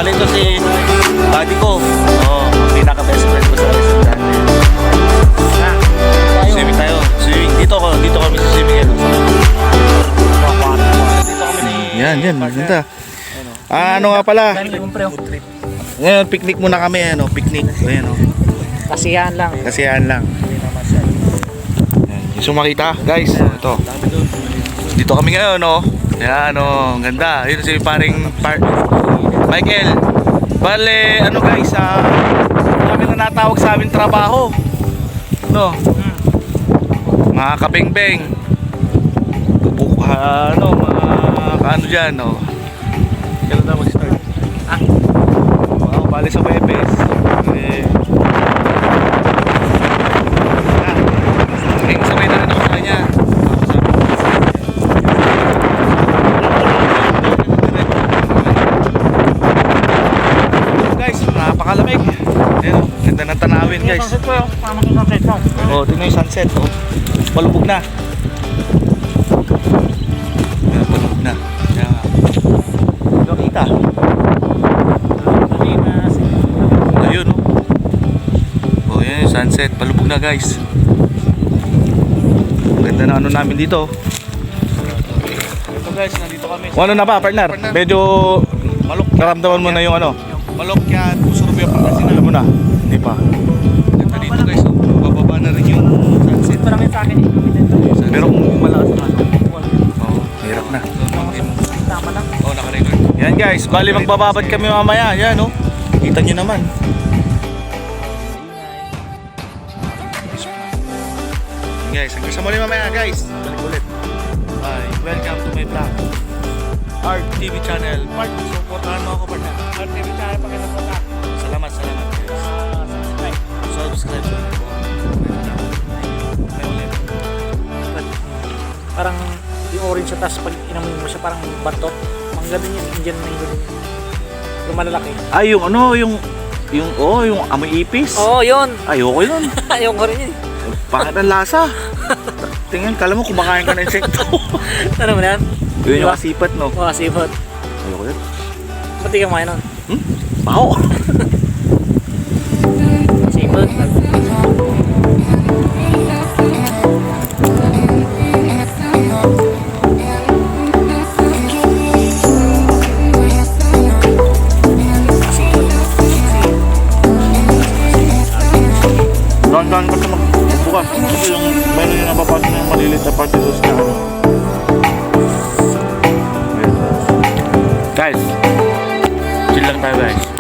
Bali ito si buddy ko. Oh, pinaka best friend ko sa isang dati. Swimming tayo. Swimming. Dito kami sa swimming. Dito kami ni... Yan, maganda. Ano nga pala? Ngayon, picnic muna kami. Picnic. Ayan, Kasiyahan lang. Yan. Gusto makita, guys. Ito. Dito kami ngayon, Yan, ang ganda. Yun si paring Michael. Bale, guys, kami na natawag sa aming trabaho. Mga kabengbeng. Mga dyan, Kailan na mag-start? Bale sa Webes. Sabay na rin ako sa kanya. Guys, napakalamig. Ayan, ganda ng tanawin, guys. Tingnan yung sunset. Palubog na. Palubog na. Kita. Ayun, yan yung sunset. Palubog na, guys. Ganda na namin dito. Ito, guys, nandito kami. Ano na ba, partner? Medyo malok. Naramdaman mo na yung malok yan. Usurbi yung Pangasinan mo na. Hindi pa. Ganda dito, guys. Bababa na rin yung sunset. Ito namin sa akin. Pero kung malakas na. Hirap na. Tama lang. Naka-record. Yan, guys. Bali magbababad kami mamaya. Yan, Kita nyo naman. Guys, hanggang sa muli mamaya, guys. Balik ulit. Bye. Welcome to my vlog. Art TV channel. Part, supportahan mo ako, partner. Art TV channel, pakinapunta. Salamat, guys. Subscribe. May ulit. Parang yung orange sa taas, pag inamoy mo siya, parang bato. Ang ganda niya, Indian mango. Yung malalaki. Ay, yung amoy ipis. Oo, yun. Ayoko yun. Ayoko rin yun. Pangit ang lasa. Tingnan, kala mo kumakain ka ng insekto. Ano mo yan? Yun yung kasipat, no? Oo, sipot. Ayoko yun. Ba't di ka kumain nun? Baho. Sipot. Dahan-dahan kasi magbukas. Kasi yung meron yung nababasa na yung malilit na party sauce na Guys, chill lang tayo, guys.